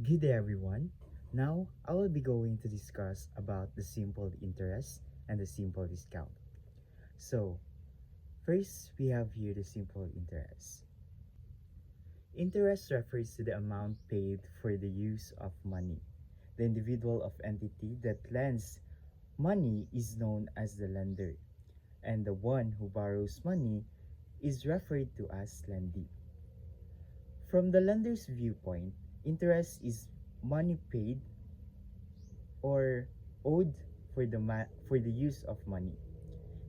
Good day everyone. Now I will be going to discuss about the simple interest and the simple discount. So first we have here the simple interest. Interest refers to the amount paid for the use of money. The individual of entity that lends money is known as the lender, and the one who borrows money is referred to as lendee. From the lender's viewpoint, interest is money paid or owed for the use of money.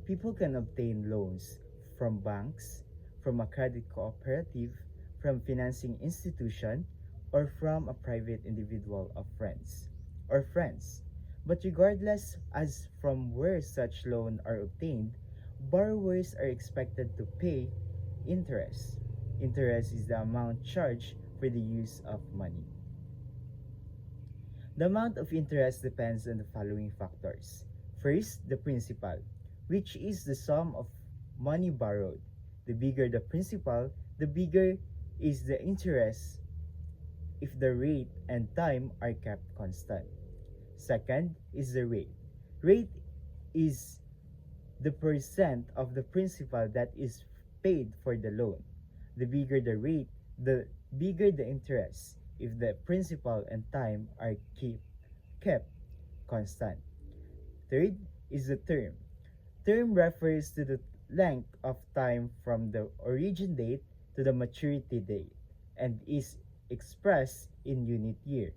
People can obtain loans from banks, from a credit cooperative, from financing institution, or from a private individual of friends. But regardless as from where such loans are obtained, borrowers are expected to pay interest. Interest is the amount charged for the use of money. The amount of interest depends on the following factors. First, the principal, which is the sum of money borrowed. The bigger the principal, the bigger is the interest if the rate and time are kept constant. Second is the rate. Rate is the percent of the principal that is paid for the loan. The bigger the rate, the bigger the interest if the principal and time are kept constant. Third is the term. Term refers to the length of time from the origin date to the maturity date and is expressed in unit year.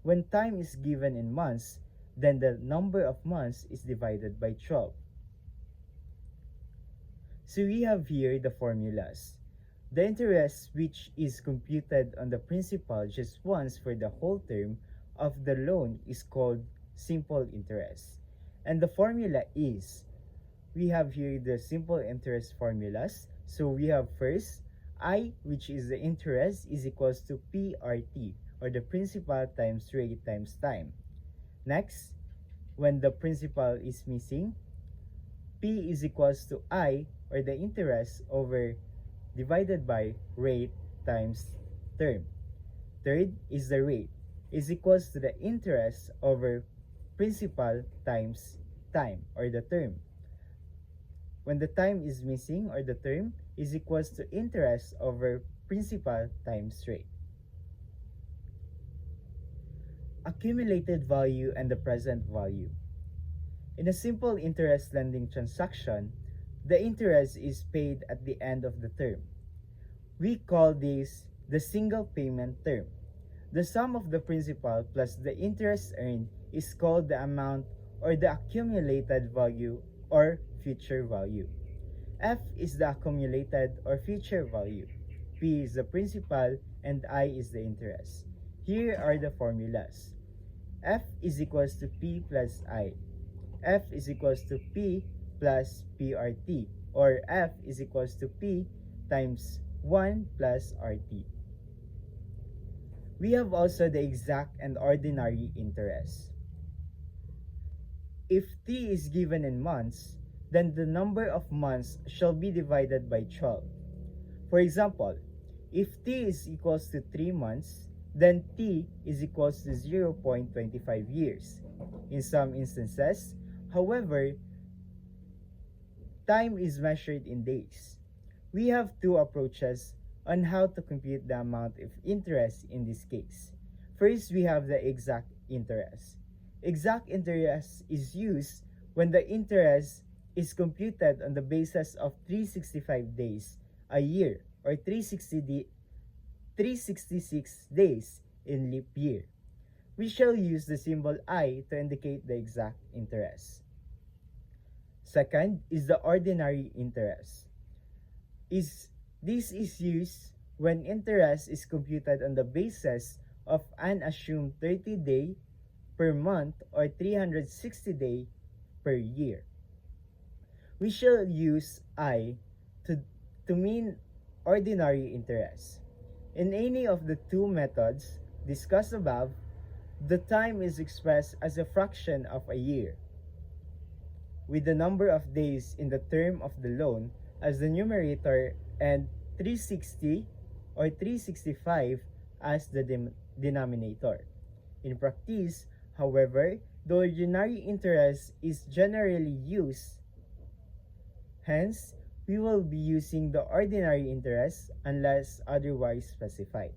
When time is given in months, then the number of months is divided by 12. So we have here the formulas. The interest which is computed on the principal just once for the whole term of the loan is called simple interest. And the formula is, we have here the simple interest formulas. So we have first, I, which is the interest, is equals to PRT, or the principal times rate times time. Next, when the principal is missing, P is equals to I, or the interest, over divided by rate times term. Third is the rate is equals to the interest over principal times time, or the term. When the time is missing, or the term, is equals to interest over principal times rate. Accumulated value and the present value. In a simple interest lending transaction, the interest is paid at the end of the term. We call this the single payment term. The sum of the principal plus the interest earned is called the amount or the accumulated value or future value. F is the accumulated or future value. P is the principal and I is the interest. Here are the formulas. F is equals to P plus I. F is equals to P plus PRT, or F is equals to P times 1 plus RT. We have also the exact and ordinary interest. If T is given in months, then the number of months shall be divided by 12. For example, if T is equals to 3 months, then T is equals to 0.25 years. In some instances, however, time is measured in days. We have two approaches on how to compute the amount of interest in this case. First, we have the exact interest. Exact interest is used when the interest is computed on the basis of 365 days a year, or 366 days in leap year. We shall use the symbol I to indicate the exact interest. Second is the ordinary interest. This is used when interest is computed on the basis of an assumed 30-day per month or 360-day per year. We shall use I to mean ordinary interest. In any of the two methods discussed above, the time is expressed as a fraction of a year, with the number of days in the term of the loan as the numerator and 360 or 365 as the denominator. In practice, however, the ordinary interest is generally used. Hence, we will be using the ordinary interest unless otherwise specified.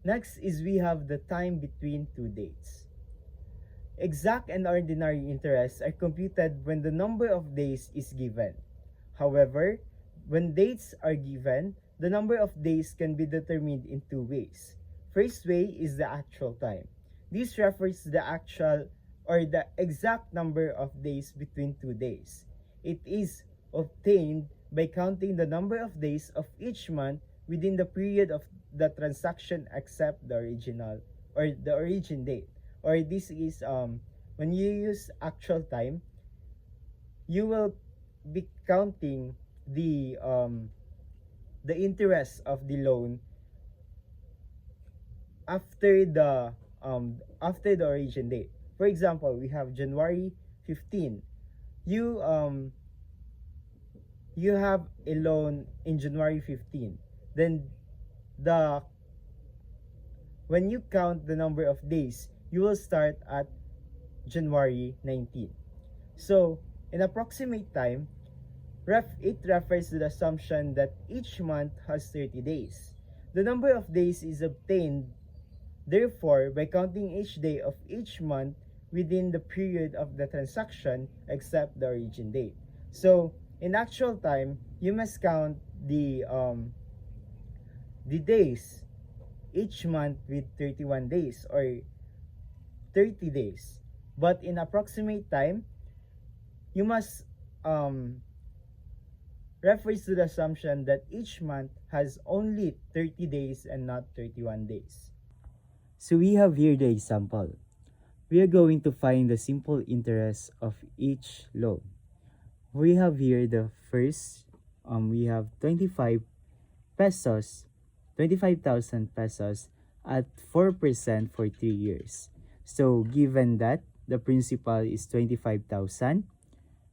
Next is we have the time between two dates. Exact and ordinary interests are computed when the number of days is given. However, when dates are given, the number of days can be determined in two ways. First way is the actual time. This refers to the actual or the exact number of days between two days. It is obtained by counting the number of days of each month within the period of the transaction except the original or the origin date. Or this is when you use actual time, you will be counting the interest of the loan after the origin date. For example, we have January 15. You have a loan in January 15. Then when you count the number of days, you will start at January 19. So, in approximate time, it refers to the assumption that each month has 30 days. The number of days is obtained, therefore, by counting each day of each month within the period of the transaction except the origin date. So, in actual time, you must count the days each month with 31 days or 30 days. But in approximate time, you must refers to the assumption that each month has only 30 days and not 31 days. So we have here the example. We are going to find the simple interest of each loan. We have here the first, we have 25,000 pesos at 4% for 3 years. So given that the principal is 25,000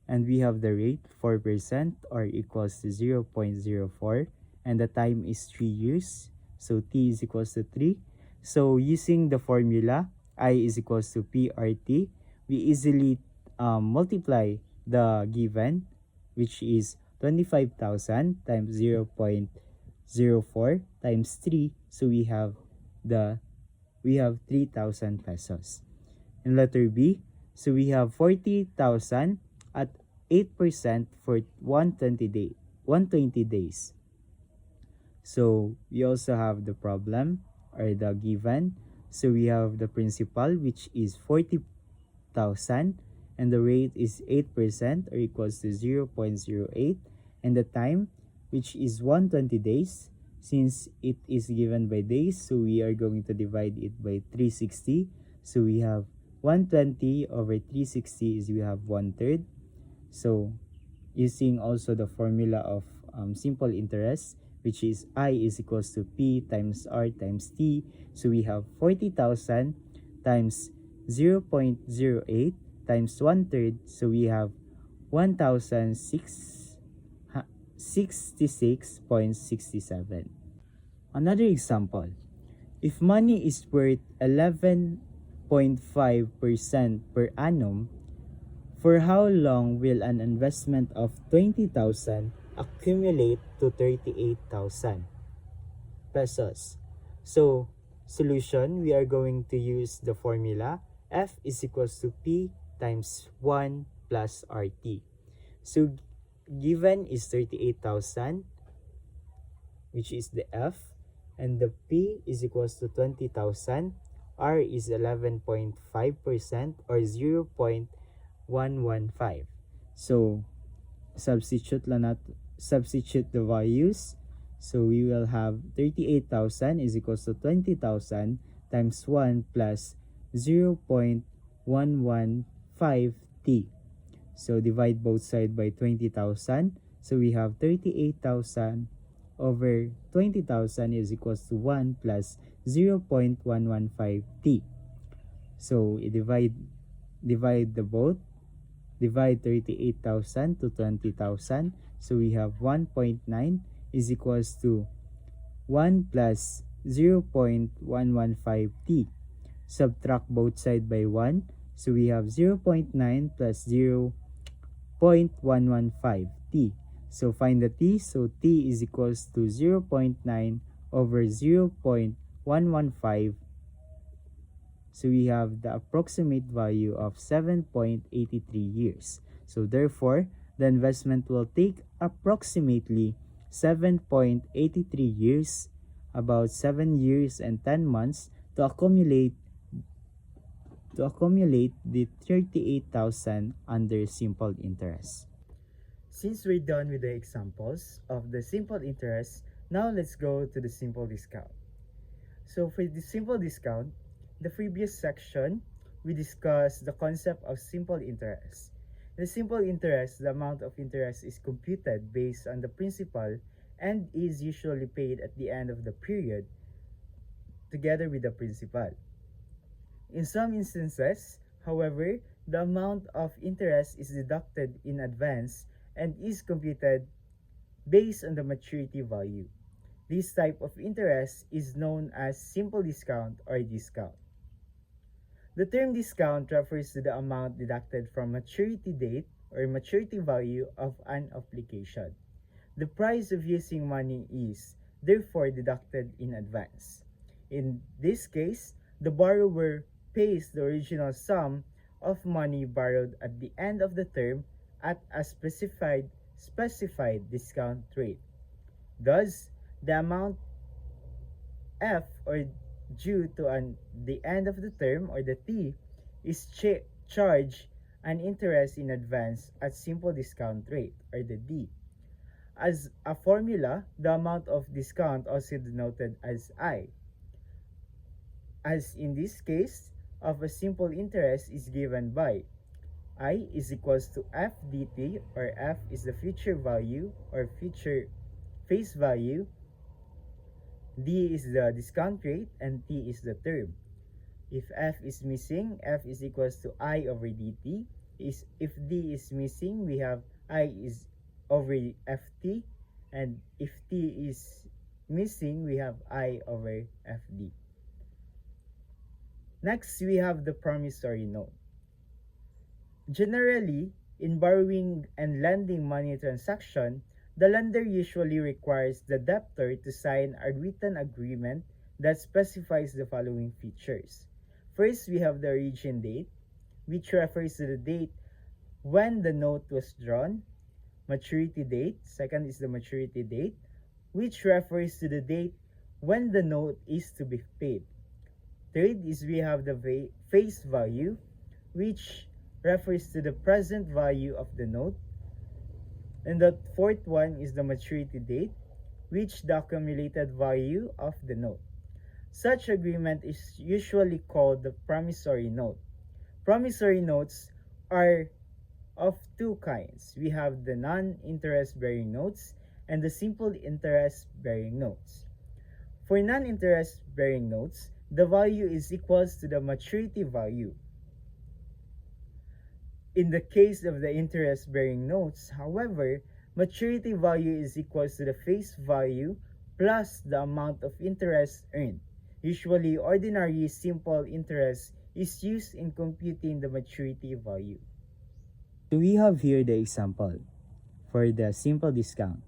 and we have the rate 4% or equals to 0.04 and the time is 3 years, so t is equals to 3. So using the formula I is equals to PRT, we easily multiply the given, which is 25,000 times 0.04 times 3, so we have 3,000 pesos. In letter B, so we have 40,000 at 8% for 120 days. So we also have the problem or the given. So we have the principal, which is 40,000 and the rate is 8% or equals to 0.08, and the time, which is 120 days. Since it is given by days, so we are going to divide it by 360. So we have 120 over 360 is we have 1/3. So using also the formula of simple interest, which is I is equals to P times R times T. So we have 40,000 times 0.08 times 1/3. So we have 1,066.67. Another example, if money is worth 11.5% per annum, for how long will an investment of 20,000 accumulate to 38,000 pesos? So, solution, we are going to use the formula F is equals to P times 1 plus RT. So, given is 38,000, which is the F, and the P is equals to 20,000. R is 11.5% or 0.115. So, substitute the values. So, we will have 38,000 is equals to 20,000 times 1 plus 0.115t. So, divide both sides by 20,000. So, we have 38,000 over 20,000 is equals to 1 plus 0.115t. So, divide the both. Divide 38,000 to 20,000. So, we have 1.9 is equals to 1 plus 0.115t. Subtract both sides by 1. So we have 0.9 plus 0.115t. So find the t. So t is equals to 0.9 over 0.115. So we have the approximate value of 7.83 years. So therefore, the investment will take approximately 7.83 years, about 7 years and 10 months to accumulate the 38,000 under simple interest. Since we're done with the examples of the simple interest, now let's go to the simple discount. So for the simple discount, the previous section, we discussed the concept of simple interest. In the simple interest, the amount of interest is computed based on the principal and is usually paid at the end of the period together with the principal. In some instances, however, the amount of interest is deducted in advance and is computed based on the maturity value. This type of interest is known as simple discount or discount. The term discount refers to the amount deducted from maturity date or maturity value of an application. The price of using money is therefore deducted in advance. In this case, the borrower pays the original sum of money borrowed at the end of the term at a specified discount rate. Thus, the amount F or due to the end of the term or the T is charged an interest in advance at simple discount rate or the D. As a formula, the amount of discount also denoted as I. As in this case, of a simple interest is given by I is equals to F dt, or F is the future value or future face value, D is the discount rate, and T is the term. If F is missing, F is equals to I over dt. If D is missing, we have I is over ft, and if T is missing, we have I over fd. Next, we have the promissory note. Generally, in borrowing and lending money transaction, the lender usually requires the debtor to sign a written agreement that specifies the following features. First, we have the origin date, which refers to the date when the note was drawn. Maturity date, second is the maturity date, which refers to the date when the note is to be paid. Third is we have the face value, which refers to the present value of the note. And the fourth one is the maturity date, which the accumulated value of the note. Such agreement is usually called the promissory note. Promissory notes are of two kinds. We have the non-interest bearing notes and the simple interest bearing notes. For non-interest bearing notes, the value is equals to the maturity value. In the case of the interest-bearing notes, however, maturity value is equals to the face value plus the amount of interest earned. Usually, ordinary simple interest is used in computing the maturity value. So we have here the example for the simple discount.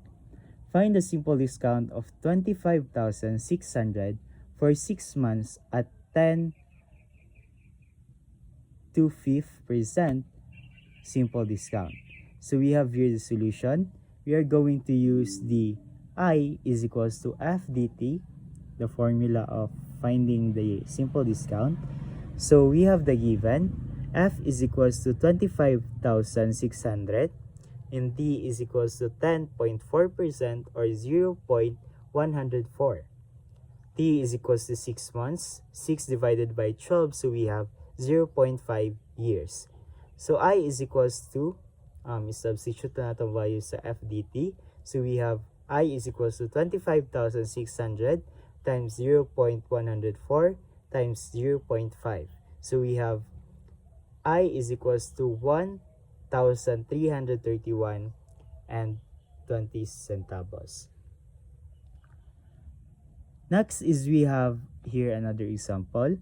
Find the simple discount of 25,600 for 6 months at 10 to 5% simple discount. So we have here the solution. We are going to use the I is equals to F dt, the formula of finding the simple discount. So we have the given F is equals to 25,600 and T is equals to 10.4% or 0.104. T is equals to 6 months. 6 divided by 12, so we have 0.5 years. So I is equals to, substitute na itong value sa FDT. So we have I is equals to 25,600 times 0.104 times 0.5. So we have I is equals to 1,331 and 20 centavos. Next is we have here another example.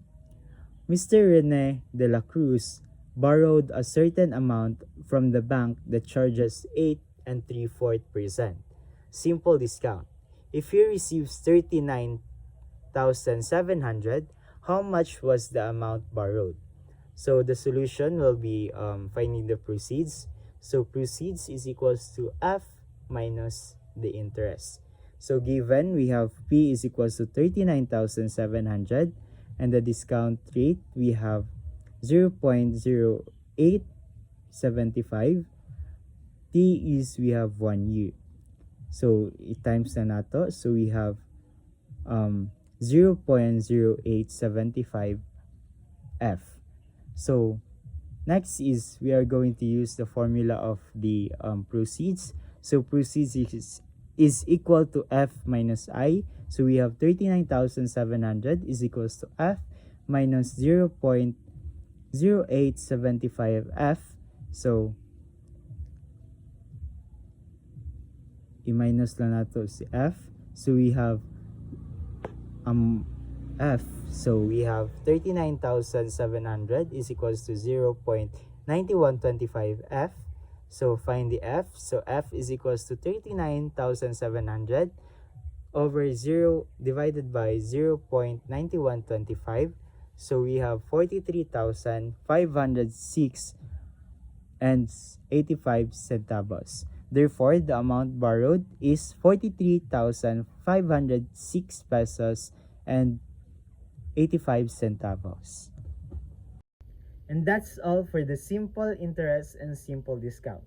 Mr. Rene de la Cruz borrowed a certain amount from the bank that charges 8 and 3/4% simple discount. If he receives 39,700, how much was the amount borrowed? So the solution will be finding the proceeds. So proceeds is equals to F minus the interest. So given we have P is equals to 39,700 and the discount rate we have 0.0875. T is we have 1 year. So times na nato. So we have 0.0875 F. So next is we are going to use the formula of the proceeds. So proceeds is equal to F minus I. So we have 39,700 is equals to F minus 0.0875 F. So i-minus lang nato si F. So we have F. So we have 39,700 is equals to 0.9125 F. So find the F. So F is equals to 39,700 over 0 divided by 0.9125. So we have 43,506 and 85 centavos. Therefore, the amount borrowed is 43,506 pesos and 85 centavos. And that's all for the simple interest and simple discount.